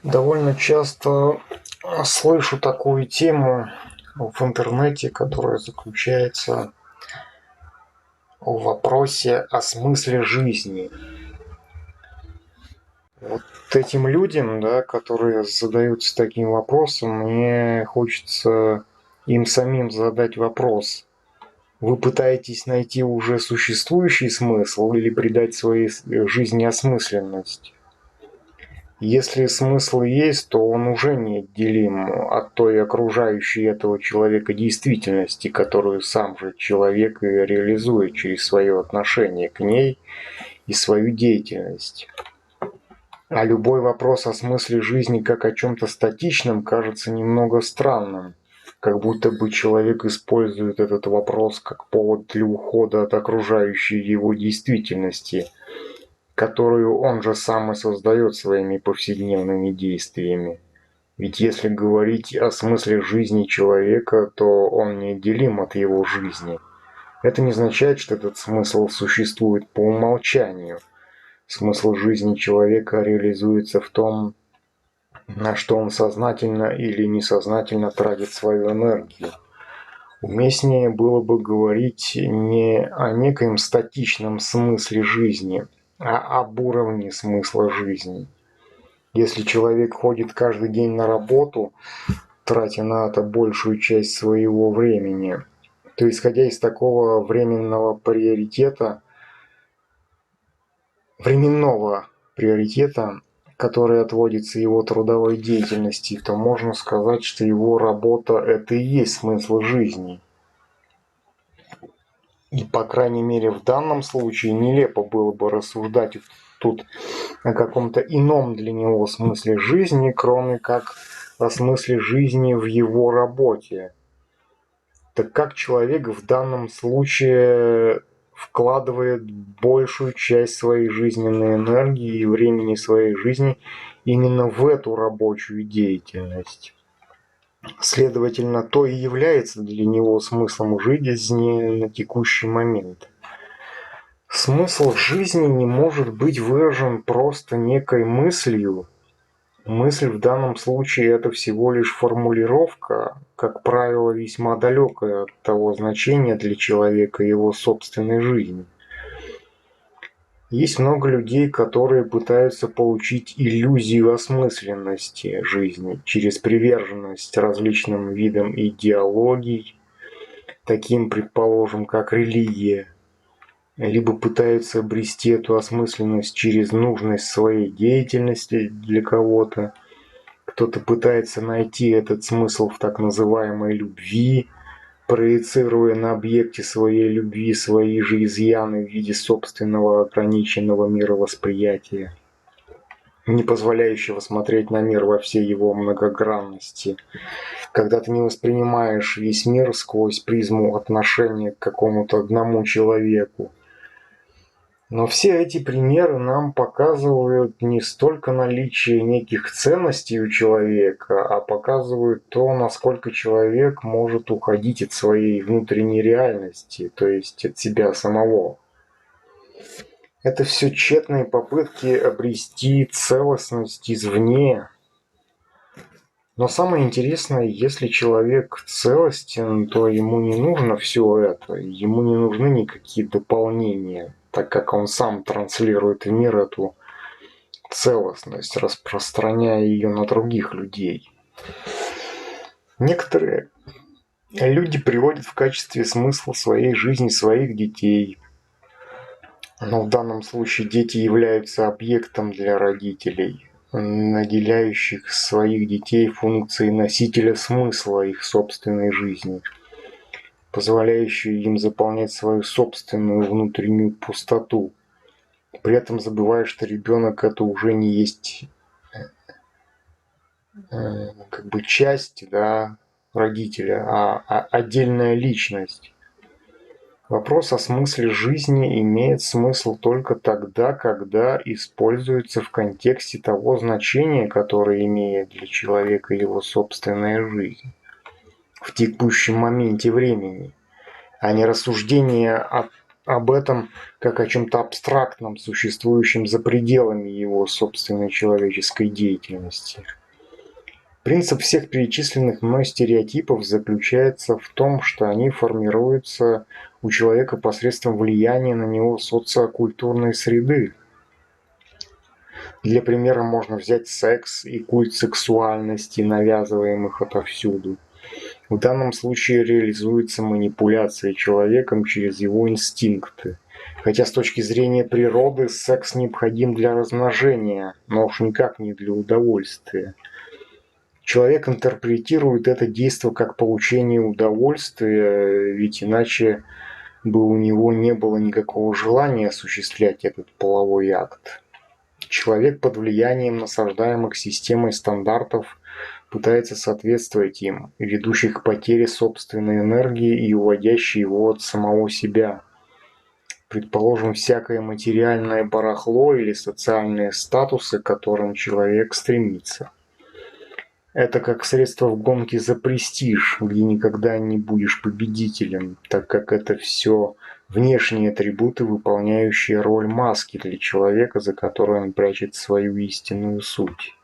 Довольно часто слышу такую тему в интернете, которая заключается в вопросе о смысле жизни. Вот этим людям, да, которые задаются таким вопросом, мне хочется им самим задать вопрос. Вы пытаетесь найти уже существующий смысл или придать своей жизни осмысленность? Если смысл есть, то он уже неотделим от той окружающей этого человека действительности, которую сам же человек и реализует через свое отношение к ней и свою деятельность. А любой вопрос о смысле жизни как о чем-то статичном кажется немного странным, как будто бы человек использует этот вопрос как повод для ухода от окружающей его действительности, которую он же сам и создает своими повседневными действиями. Ведь если говорить о смысле жизни человека, то он неотделим от его жизни. Это не означает, что этот смысл существует по умолчанию. Смысл жизни человека реализуется в том, на что он сознательно или несознательно тратит свою энергию. Уместнее было бы говорить не о некоем статичном смысле жизни, а об уровне смысла жизни. Если человек ходит каждый день на работу, тратя на это большую часть своего времени, то исходя из такого временного приоритета, который отводится его трудовой деятельности, то можно сказать, что его работа – это и есть смысл жизни. И, по крайней мере, в данном случае нелепо было бы рассуждать тут о каком-то ином для него смысле жизни, кроме как о смысле жизни в его работе. Так как человек в данном случае вкладывает большую часть своей жизненной энергии и времени своей жизни именно в эту рабочую деятельность. Следовательно, то и является для него смыслом жизни на текущий момент. Смысл жизни не может быть выражен просто некой мыслью. Мысль в данном случае – это всего лишь формулировка, как правило, весьма далекая от того значения для человека и его собственной жизни. Есть много людей, которые пытаются получить иллюзию осмысленности жизни через приверженность различным видам идеологий, таким, предположим, как религия, либо пытаются обрести эту осмысленность через нужность своей деятельности для кого-то. Кто-то пытается найти этот смысл в так называемой любви, проецируя на объекте своей любви свои же изъяны в виде собственного ограниченного мировосприятия, не позволяющего смотреть на мир во всей его многогранности. Когда ты не воспринимаешь весь мир сквозь призму отношения к какому-то одному человеку. Но все эти примеры нам показывают не столько наличие неких ценностей у человека, а показывают то, насколько человек может уходить от своей внутренней реальности, то есть от себя самого. Это все тщетные попытки обрести целостность извне. Но самое интересное, если человек целостен, то ему не нужно все это, ему не нужны никакие дополнения, так как он сам транслирует в мир эту целостность, распространяя ее на других людей. Некоторые люди приводят в качестве смысла своей жизни своих детей, но в данном случае дети являются объектом для родителей, наделяющих своих детей функцией носителя смысла их собственной жизни, позволяющей им заполнять свою собственную внутреннюю пустоту. При этом забывая, что ребенок это уже не есть как бы часть, да, родителя, а отдельная личность. Вопрос о смысле жизни имеет смысл только тогда, когда используется в контексте того значения, которое имеет для человека его собственная жизнь в текущем моменте времени, а не рассуждение об этом как о чем-то абстрактном, существующем за пределами его собственной человеческой деятельности. Принцип всех перечисленных мной стереотипов заключается в том, что они формируются у человека посредством влияния на него социокультурной среды. Для примера можно взять секс и культ сексуальности, навязываемых отовсюду. В данном случае реализуется манипуляция человеком через его инстинкты. Хотя с точки зрения природы секс необходим для размножения, но уж никак не для удовольствия. Человек интерпретирует это действо как получение удовольствия, ведь иначе бы у него не было никакого желания осуществлять этот половой акт. Человек под влиянием насаждаемых системой стандартов пытается соответствовать им, ведущих к потере собственной энергии и уводящей его от самого себя. Предположим, всякое материальное барахло или социальные статусы, к которым человек стремится. Это как средство в гонке за престиж, где никогда не будешь победителем, так как это все внешние атрибуты, выполняющие роль маски для человека, за которой он прячет свою истинную суть.